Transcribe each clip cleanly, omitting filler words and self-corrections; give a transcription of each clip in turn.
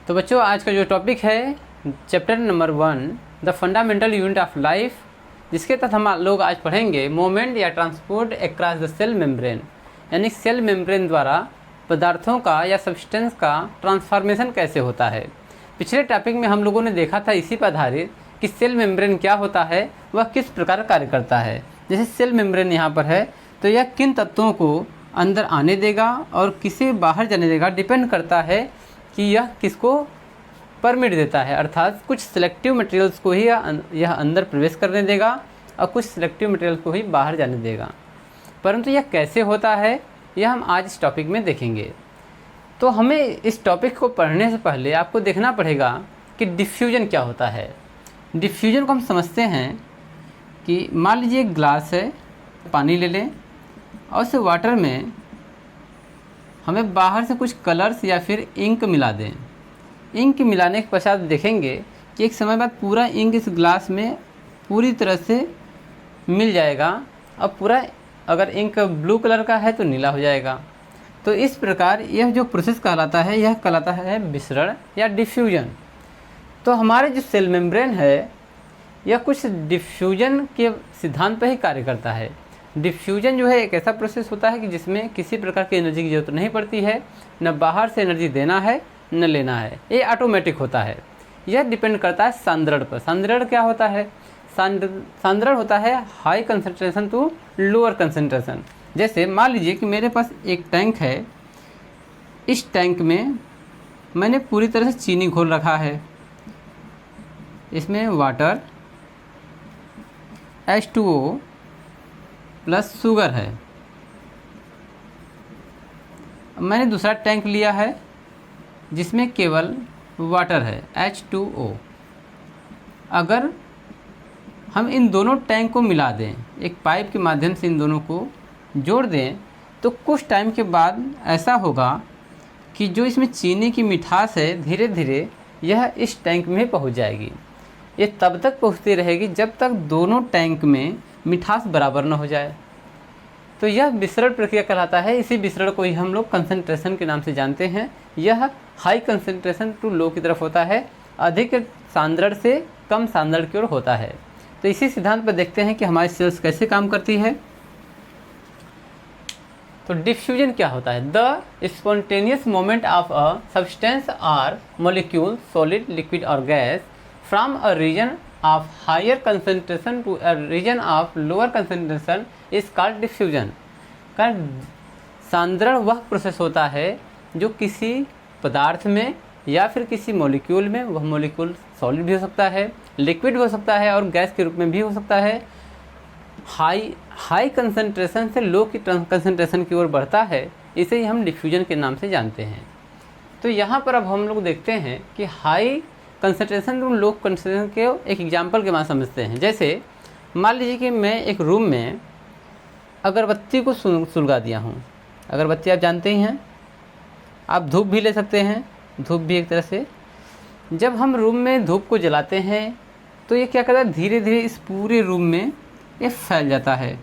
तो बच्चों, आज का जो टॉपिक है chapter number 1 the fundamental unit of life, जिसके तहत हम लोग आज पढ़ेंगे मोमेंट या transport across the cell membrane, यानी सेल मेम्ब्रेन द्वारा पदार्थों का या सब्सटेंस का ट्रांसफॉर्मेशन कैसे होता है। पिछले टॉपिक में हम लोगों ने देखा था इसी पर आधारित कि सेल मेम्ब्रेन क्या होता है, वह किस प्रकार कार्य करता है। जैसे सेल मेम्ब्रेन यहाँ पर है तो यह किन तत्वों को अंदर आने देगा और किसे बाहर जाने देगा, डिपेंड करता है कि यह किसको परमिट देता है। अर्थात कुछ सिलेक्टिव मटेरियल्स को ही यह अंदर प्रवेश करने देगा और कुछ सिलेक्टिव मटेरियल्स को ही बाहर जाने देगा। परंतु यह कैसे होता है, यह हम आज इस टॉपिक में देखेंगे। तो हमें इस टॉपिक को पढ़ने से पहले आपको देखना पड़ेगा कि डिफ्यूजन क्या होता है। डिफ्यूजन को हम समझते हैं कि मान लीजिए एक ग्लास है, पानी ले लें और उस वाटर में हमें बाहर से कुछ कलर्स या फिर इंक मिला दें। इंक मिलाने के पश्चात देखेंगे कि एक समय बाद पूरा इंक इस ग्लास में पूरी तरह से मिल जाएगा और पूरा, अगर इंक ब्लू कलर का है तो नीला हो जाएगा। तो इस प्रकार यह जो प्रोसेस कहलाता है, यह कहलाता है विसरण या डिफ्यूजन। तो हमारे जो सेल मेम्ब्रेन है यह कुछ डिफ्यूजन के सिद्धांत पर ही कार्य करता है। डिफ्यूजन जो है एक ऐसा प्रोसेस होता है कि जिसमें किसी प्रकार की एनर्जी की जरूरत नहीं पड़ती है, न बाहर से एनर्जी देना है न लेना है, ये ऑटोमेटिक होता है। यह डिपेंड करता है सांद्रण पर। सांद्रण क्या होता है? सांद्रण होता है high concentration to lower concentration. जैसे मान लीजिए कि मेरे पास एक टैंक है, इस टैंक में मैंने पूरी तरह से चीनी घोल रखा है, इसमें वाटर H2O प्लस शुगर है। मैंने दूसरा टैंक लिया है जिसमें केवल वाटर है H2O। अगर हम इन दोनों टैंक को मिला दें, एक पाइप के माध्यम से इन दोनों को जोड़ दें, तो कुछ टाइम के बाद ऐसा होगा कि जो इसमें चीनी की मिठास है धीरे धीरे यह इस टैंक में पहुंच जाएगी। ये तब तक पहुंचती रहेगी जब तक दोनों टैंक में मिठास बराबर न हो जाए। तो यह विसरण प्रक्रिया कहलाता है। इसी विसरण को ही हम लोग कंसंट्रेशन के नाम से जानते हैं। यह हाई कंसंट्रेशन टू लो की तरफ होता है, अधिक सांद्रण से कम सांद्रण की ओर होता है। तो इसी सिद्धांत पर देखते हैं कि हमारी सेल्स कैसे काम करती है। तो डिफ्यूजन क्या होता है? The spontaneous movement of a substance और मॉलिक्यूल, सॉलिड, लिक्विड और gas from a region of higher concentration to a region of lower concentration is called diffusion। का सांद्रण वह प्रोसेस होता है जो किसी पदार्थ में या फिर किसी मॉलिक्यूल में, वह मॉलिक्यूल सॉलिड भी हो सकता है, लिक्विड भी हो सकता है और गैस के रूप में भी हो सकता है, हाई कंसंट्रेशन से लो की कंसंट्रेशन की ओर बढ़ता है। इसे ही हम डिफ्यूजन के नाम से जानते हैं। तो यहाँ पर अब हम लोग देखते हैं कि high concentration to low concentration के एक एग्जाम्पल के बाद समझते हैं। जैसे मान लीजिए कि मैं एक रूम में अगरबत्ती को सुलगा दिया हूँ। अगरबत्ती आप जानते ही हैं, आप धूप भी ले सकते हैं, धूप भी एक तरह से। जब हम रूम में धूप को जलाते हैं तो ये क्या करता है, धीरे धीरे इस पूरे रूम में ये फैल जाता है।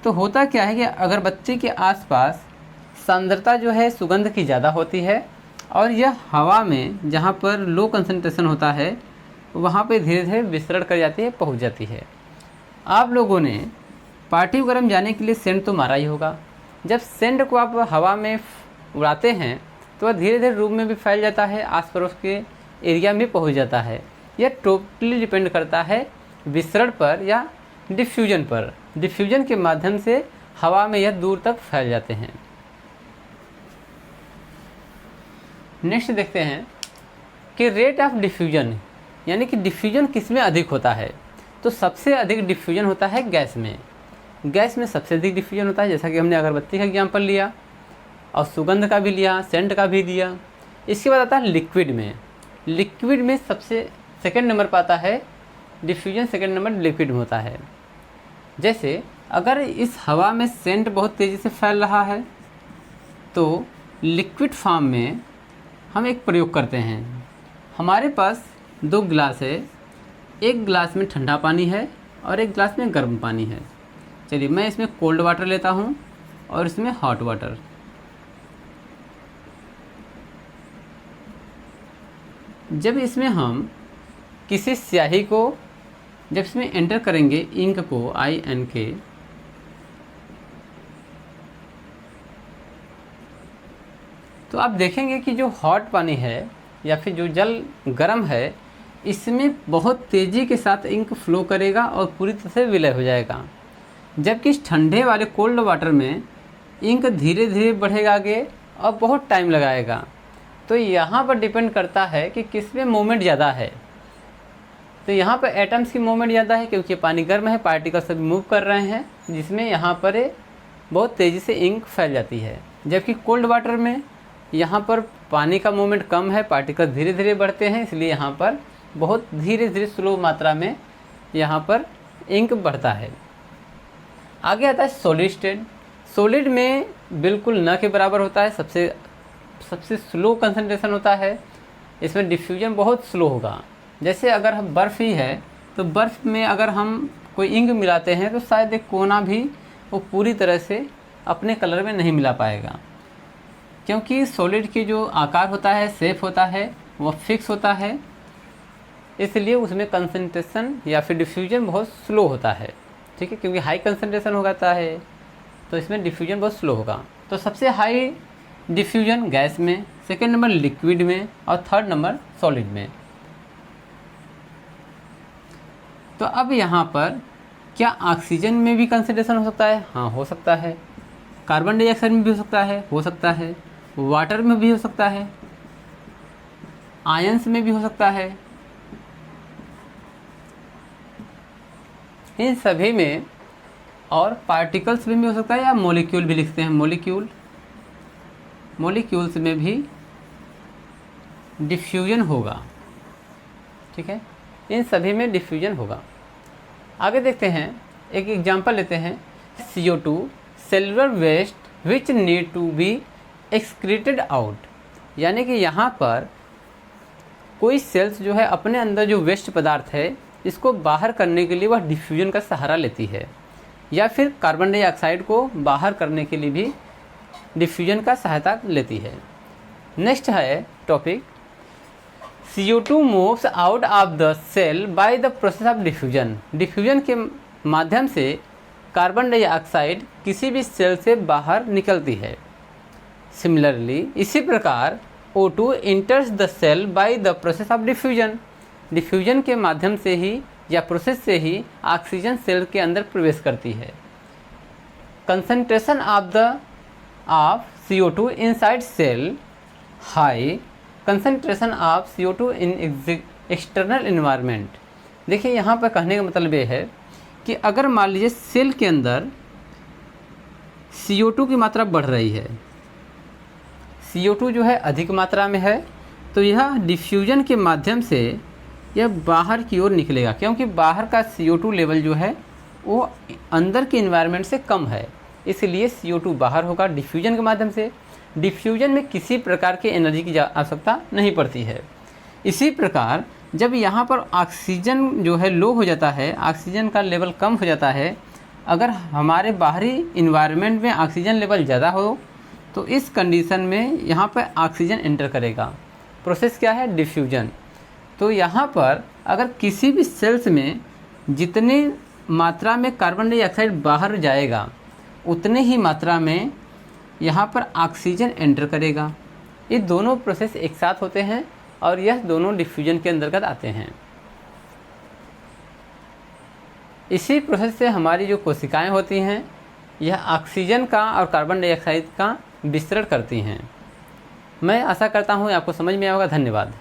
तो होता क्या है कि अगरबत्ती के आसपास सांद्रता जो है सुगंध की ज़्यादा होती है और यह हवा में जहाँ पर लो कंसंट्रेशन होता है वहाँ पे धीरे धीरे विसरण कर जाती है, पहुँच जाती है। आप लोगों ने पार्टी वगैरह में जाने के लिए सेंट तो मारा ही होगा। जब सेंट को आप हवा में उड़ाते हैं तो वह धीरे धीरे रूम में भी फैल जाता है, आस पड़ोस के एरिया में पहुँच जाता है। यह टोटली डिपेंड करता है विसरण पर या डिफ्यूजन पर। डिफ्यूजन के माध्यम से हवा में यह दूर तक फैल जाते हैं। नेक्स्ट देखते हैं कि रेट ऑफ डिफ्यूजन, यानी कि डिफ्यूजन किस में अधिक होता है। तो सबसे अधिक डिफ्यूजन होता है गैस में। गैस में सबसे अधिक डिफ्यूजन होता है, जैसा कि हमने अगरबत्ती का एग्जाम्पल लिया और सुगंध का भी लिया, सेंट का भी दिया। इसके बाद आता है लिक्विड में। लिक्विड में सबसे सेकंड नंबर पर आता है डिफ्यूजन, सेकंड नंबर लिक्विड में होता है। जैसे अगर इस हवा में सेंट बहुत तेज़ी से फैल रहा है तो लिक्विड फॉर्म में हम एक प्रयोग करते हैं। हमारे पास 2 गिलास है, एक गिलास में ठंडा पानी है और एक गिलास में गर्म पानी है। चलिए मैं इसमें कोल्ड वाटर लेता हूँ और इसमें हॉट वाटर। जब इसमें हम किसी स्याही को जब इसमें एंटर करेंगे इंक को INK, तो आप देखेंगे कि जो हॉट पानी है या फिर जो जल गर्म है, इसमें बहुत तेज़ी के साथ इंक फ्लो करेगा और पूरी तरह से विलय हो जाएगा। जबकि इस ठंडे वाले कोल्ड वाटर में इंक धीरे धीरे बढ़ेगा आगे और बहुत टाइम लगाएगा। तो यहाँ पर डिपेंड करता है कि किस में मूवमेंट ज़्यादा है। तो यहाँ पर एटम्स की मूवमेंट ज़्यादा है क्योंकि पानी गर्म है, पार्टिकल्स सभी मूव कर रहे हैं, जिसमें यहाँ पर बहुत तेज़ी से इंक फैल जाती है। जबकि कोल्ड वाटर में यहाँ पर पानी का मूवमेंट कम है, पार्टिकल्स धीरे धीरे बढ़ते हैं, इसलिए यहाँ पर बहुत धीरे धीरे स्लो मात्रा में यहाँ पर इंक बढ़ता है। आगे आता है सॉलिड स्टेट। सॉलिड में बिल्कुल न के बराबर होता है, सबसे स्लो कंसंट्रेशन होता है। इसमें डिफ्यूजन बहुत स्लो होगा। जैसे अगर हम बर्फ़ ही है तो बर्फ़ में अगर हम कोई इंक मिलाते हैं तो शायद एक कोना भी वो पूरी तरह से अपने कलर में नहीं मिला पाएगा, क्योंकि सॉलिड की जो आकार होता है, शेप होता है, वो फिक्स होता है, इसलिए उसमें कंसंट्रेशन या फिर डिफ्यूजन बहुत स्लो होता है। ठीक है, क्योंकि हाई कंसंट्रेशन हो जाता है तो इसमें डिफ्यूजन बहुत स्लो होगा। तो सबसे हाई डिफ्यूजन गैस में, सेकेंड नंबर लिक्विड में और थर्ड नंबर सॉलिड में। तो अब यहाँ पर क्या ऑक्सीजन में भी कंसंट्रेशन हो सकता है? हाँ, हो सकता है। कार्बन डाइऑक्साइड में भी हो सकता है, वाटर में भी हो सकता है, आयंस में भी हो सकता है। इन सभी में और पार्टिकल्स में भी हो सकता है, या मॉलिक्यूल भी लिखते हैं, मॉलिक्यूल्स में भी डिफ्यूजन होगा। ठीक है, इन सभी में डिफ्यूजन होगा। आगे देखते हैं, एक एग्जांपल लेते हैं। CO2 cellular waste which need to be excreted out, यानी कि यहाँ पर कोई सेल्स जो है अपने अंदर जो वेस्ट पदार्थ है इसको बाहर करने के लिए वह डिफ्यूजन का सहारा लेती है, या फिर कार्बन डाइऑक्साइड को बाहर करने के लिए भी डिफ्यूजन का सहायता लेती है। नेक्स्ट है topic, CO2 moves out of the cell by the process of diffusion. Diffusion के माध्यम से कार्बन डाइऑक्साइड किसी भी सेल से बाहर निकलती है। सिमिलरली, इसी प्रकार O2 enters the cell by the process of diffusion. Diffusion के माध्यम से ही या प्रोसेस से ही ऑक्सीजन सेल के अंदर प्रवेश करती है। Concentration of CO2 inside cell high, concentration of CO2 in external environment. देखिए, यहाँ पर कहने का मतलब ये है कि अगर मान लीजिए सेल के अंदर CO2 की मात्रा बढ़ रही है, CO2 जो है अधिक मात्रा में है, तो यह डिफ्यूजन के माध्यम से यह बाहर की ओर निकलेगा, क्योंकि बाहर का CO2 लेवल जो है वो अंदर के इन्वायरमेंट से कम है, इसलिए CO2 बाहर होगा डिफ्यूजन के माध्यम से। डिफ्यूजन में किसी प्रकार की एनर्जी की आवश्यकता नहीं पड़ती है। इसी प्रकार जब यहाँ पर ऑक्सीजन जो है लो हो जाता है, ऑक्सीजन का लेवल कम हो जाता है, अगर हमारे बाहरी इन्वायरमेंट में ऑक्सीजन लेवल ज़्यादा हो तो इस कंडीशन में यहाँ पर ऑक्सीजन एंटर करेगा। प्रोसेस क्या है? डिफ्यूजन। तो यहाँ पर अगर किसी भी सेल्स में जितनी मात्रा में कार्बन डाइऑक्साइड बाहर जाएगा उतने ही मात्रा में यहाँ पर ऑक्सीजन एंटर करेगा। ये दोनों प्रोसेस एक साथ होते हैं और यह दोनों डिफ्यूजन के अंतर्गत आते हैं। इसी प्रोसेस से हमारी जो कोशिकाएं होती हैं यह ऑक्सीजन का और कार्बन डाइऑक्साइड का विस्तरण करती हैं। मैं आशा करता हूँ आपको समझ में आएगा। धन्यवाद।